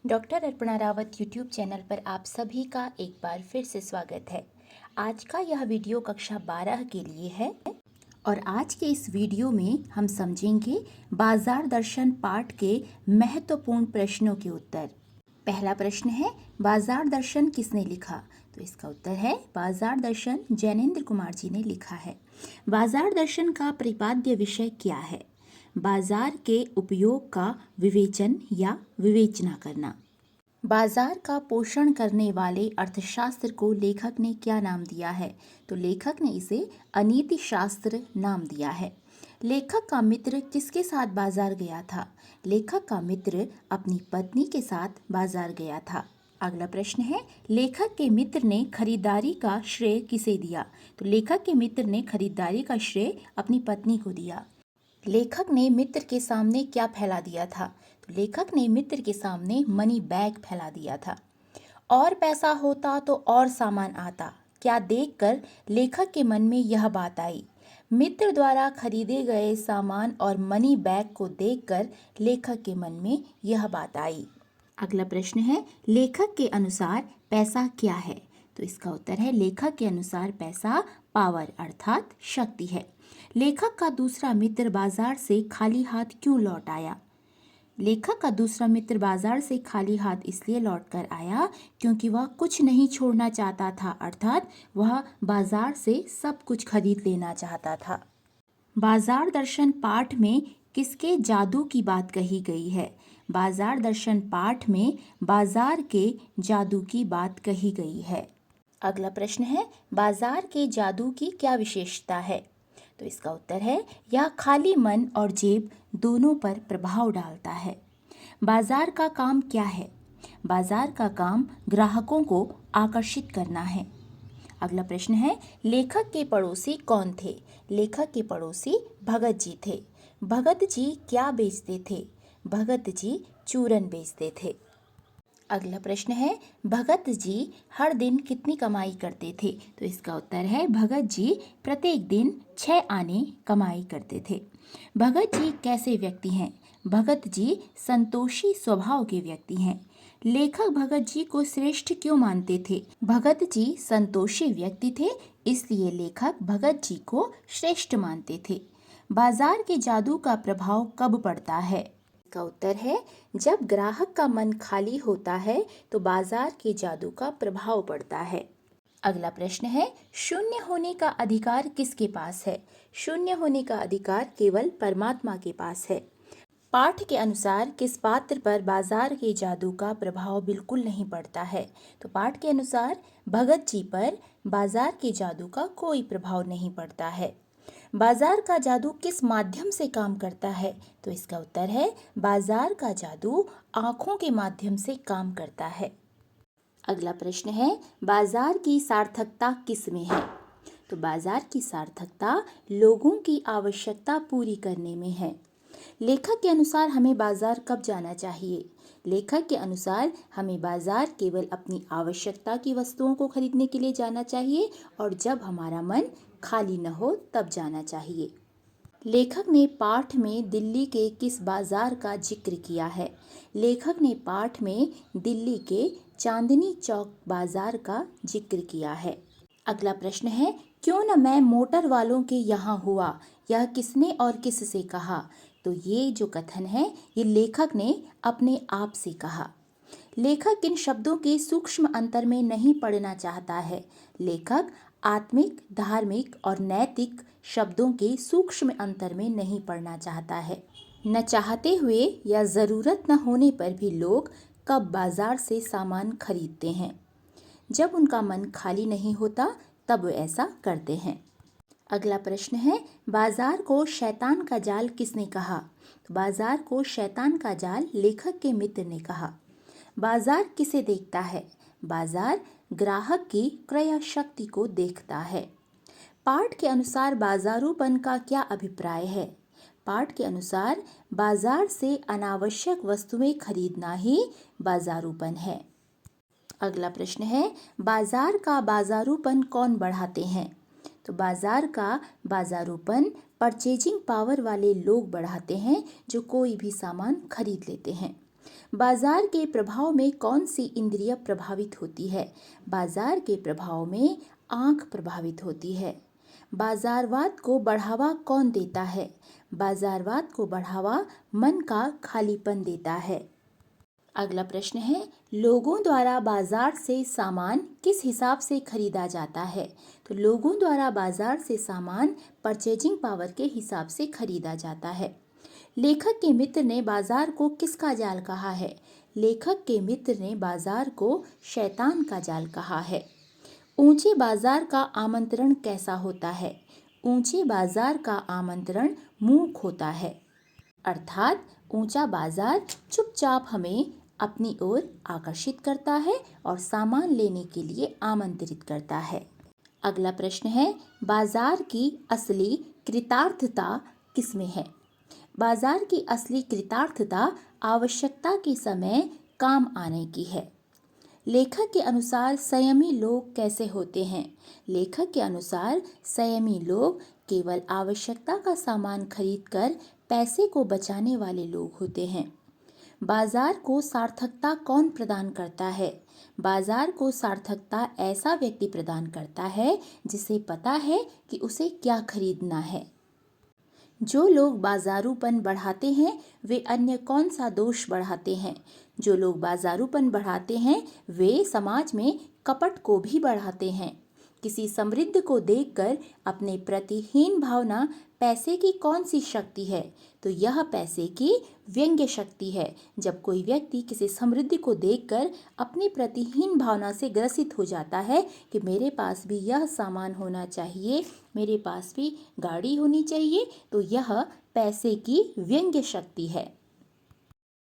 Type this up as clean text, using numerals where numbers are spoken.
Doctor Arpana Rawat YouTube channel पर आप सभी का एक बार फिर से स्वागत है। आज का यह वीडियो कक्षा 12 के लिए है और आज के इस वीडियो में हम समझेंगे बाजार दर्शन पाठ के महत्वपूर्ण प्रश्नों के उत्तर। पहला प्रश्न है, बाजार दर्शन किसने लिखा? तो इसका उत्तर है बाजार दर्शन जैनेन्द्र कुमार जी ने लिखा है। बाजार दर्शन का प्रतिपाद्य विषय क्या है? बाजार के उपयोग का विवेचन या विवेचना करना। बाजार का पोषण करने वाले अर्थशास्त्र को लेखक ने क्या नाम दिया है? तो लेखक ने इसे अनीति शास्त्र नाम दिया है। लेखक का मित्र किसके साथ बाजार गया था? लेखक का मित्र अपनी पत्नी के साथ बाजार गया था। अगला प्रश्न है, लेखक के मित्र ने खरीदारी का श्रेय किसे दिया? तो लेखक के मित्र ने खरीदारी का श्रेय अपनी पत्नी को दिया। लेखक ने मित्र के सामने क्या फैला दिया था? तो लेखक ने मित्र के सामने मनी बैग फैला दिया था। और पैसा होता तो और सामान आता, क्या देखकर लेखक के मन में यह बात आई? मित्र द्वारा खरीदे गए सामान और मनी बैग को देखकर लेखक के मन में यह बात आई। अगला प्रश्न है, लेखक के अनुसार पैसा क्या है? तो इसका उत्तर है लेखक के अनुसार पैसा पावर अर्थात शक्ति है। लेखक का दूसरा मित्र बाजार से खाली हाथ क्यों लौट आया? लेखक का दूसरा मित्र बाजार से खाली हाथ इसलिए लौट कर आया क्योंकि वह कुछ नहीं छोड़ना चाहता था, अर्थात वह बाजार से सब कुछ खरीद लेना चाहता था। बाजार दर्शन पाठ में किसके जादू की बात कही गई है? बाजार दर्शन पाठ में बाजार के जादू की बात कही गई है। अगला प्रश्न है, बाजार के जादू की क्या विशेषता है? तो इसका उत्तर है यह खाली मन और जेब दोनों पर प्रभाव डालता है। बाजार का काम क्या है? बाजार का काम ग्राहकों को आकर्षित करना है। अगला प्रश्न है, लेखक के पड़ोसी कौन थे? लेखक के पड़ोसी भगत जी थे। भगत जी क्या बेचते थे? भगत जी चूरन बेचते थे। अगला प्रश्न है, भगत जी हर दिन कितनी कमाई करते थे? तो इसका उत्तर है भगत जी प्रत्येक दिन 6 आने कमाई करते थे। भगत जी कैसे व्यक्ति हैं? भगत जी संतोषी स्वभाव के व्यक्ति हैं। लेखक भगत जी को श्रेष्ठ क्यों मानते थे? भगत जी संतोषी व्यक्ति थे, इसलिए लेखक भगत जी को श्रेष्ठ मानते थे। बाजार के जादू का प्रभाव कब पड़ता है? का उत्तर है जब ग्राहक का मन खाली होता है तो बाजार के जादू का प्रभाव पड़ता है। अगला प्रश्न है, शून्य होने का अधिकार किसके पास है? शून्य होने का अधिकार केवल परमात्मा के पास है। पाठ के अनुसार किस पात्र पर बाजार के जादू का प्रभाव बिल्कुल नहीं पड़ता है? तो पाठ के अनुसार भगत जी पर बाजार के जादू का कोई प्रभाव नहीं पड़ता है। बाजार का जादू किस माध्यम से काम करता है? तो इसका उत्तर है बाजार का जादू आँखों के माध्यम से काम करता है। अगला प्रश्न है, बाजार की सार्थकता किस में है? तो बाजार की सार्थकता लोगों की आवश्यकता पूरी करने में है। लेखक के अनुसार हमें बाजार कब जाना चाहिए? लेखक के अनुसार हमें बाजार केवल अपनी आवश्यकता की वस्तुओं को खरीदने के लिए जाना चाहिए और जब हमारा मन खाली न हो तब जाना चाहिए। लेखक ने पाठ में दिल्ली के किस बाजार का जिक्र किया है? लेखक ने पाठ में दिल्ली के चांदनी चौक बाजार का जिक्र किया है। अगला प्रश्न है, क्यों न मैं मोटर वालों के यहाँ हुआ, यह किसने और किससे कहा? तो ये जो कथन है ये लेखक ने अपने आप से कहा। लेखक इन शब्दों के सूक्ष्म अंतर में नहीं पढ़ना चाहता है। लेखक आत्मिक, धार्मिक और नैतिक शब्दों के सूक्ष्म अंतर में नहीं पढ़ना चाहता है। न चाहते हुए या ज़रूरत न होने पर भी लोग कब बाजार से सामान खरीदते हैं? जब उनका मन खाली नहीं होता तब वे ऐसा करते हैं। अगला प्रश्न है, बाजार को शैतान का जाल किसने कहा? तो बाजार को शैतान का जाल लेखक के मित्र ने कहा। बाजार किसे देखता है? बाजार ग्राहक की क्रय शक्ति को देखता है। पाठ के अनुसार बाजारूपन का क्या अभिप्राय है? पाठ के अनुसार बाजार से अनावश्यक वस्तुएं खरीदना ही बाजारूपन है। अगला प्रश्न है, बाजार का बाजारूपन कौन बढ़ाते हैं? तो बाजार का बाजारूपन परचेजिंग पावर वाले लोग बढ़ाते हैं जो कोई भी सामान खरीद लेते हैं। बाजार के प्रभाव में कौन सी इंद्रिय प्रभावित होती है? बाजार के प्रभाव में आंख प्रभावित होती है। बाजारवाद को बढ़ावा कौन देता है? बाजारवाद को बढ़ावा मन का खालीपन देता है। अगला प्रश्न है, लोगों द्वारा बाजार से सामान किस हिसाब से खरीदा जाता है? तो लोगों द्वारा बाजार से सामान परचेजिंग पावर के हिसाब से खरीदा जाता है। लेखक के मित्र ने बाजार को किसका जाल कहा है? लेखक के मित्र ने बाजार को शैतान का जाल कहा है। ऊंचे बाजार का आमंत्रण कैसा होता है? ऊंचे बाजार का आमंत्रण मूक होता है, अर्थात ऊंचा बाजार चुपचाप हमें अपनी ओर आकर्षित करता है और सामान लेने के लिए आमंत्रित करता है। अगला प्रश्न है, बाजार की असली कृतार्थता किसमें है? बाजार की असली कृतार्थता आवश्यकता के समय काम आने की है। लेखक के अनुसार संयमी लोग कैसे होते हैं? लेखक के अनुसार संयमी लोग केवल आवश्यकता का सामान खरीदकर पैसे को बचाने वाले लोग होते हैं। बाजार को सार्थकता कौन प्रदान करता है? बाजार को सार्थकता ऐसा व्यक्ति प्रदान करता है जिसे पता है कि उसे क्या खरीदना है। जो लोग बाजारूपन बढ़ाते हैं वे अन्य कौन सा दोष बढ़ाते हैं? जो लोग बाजारूपन बढ़ाते हैं वे समाज में कपट को भी बढ़ाते हैं। किसी समृद्ध को देखकर अपने प्रति हीन भावना पैसे की कौन सी शक्ति है? तो यह पैसे की व्यंग्य शक्ति है। जब कोई व्यक्ति किसी समृद्धि को देखकर अपने प्रति हीन भावना से ग्रसित हो जाता है कि मेरे पास भी यह सामान होना चाहिए, मेरे पास भी गाड़ी होनी चाहिए, तो यह पैसे की व्यंग्य शक्ति है।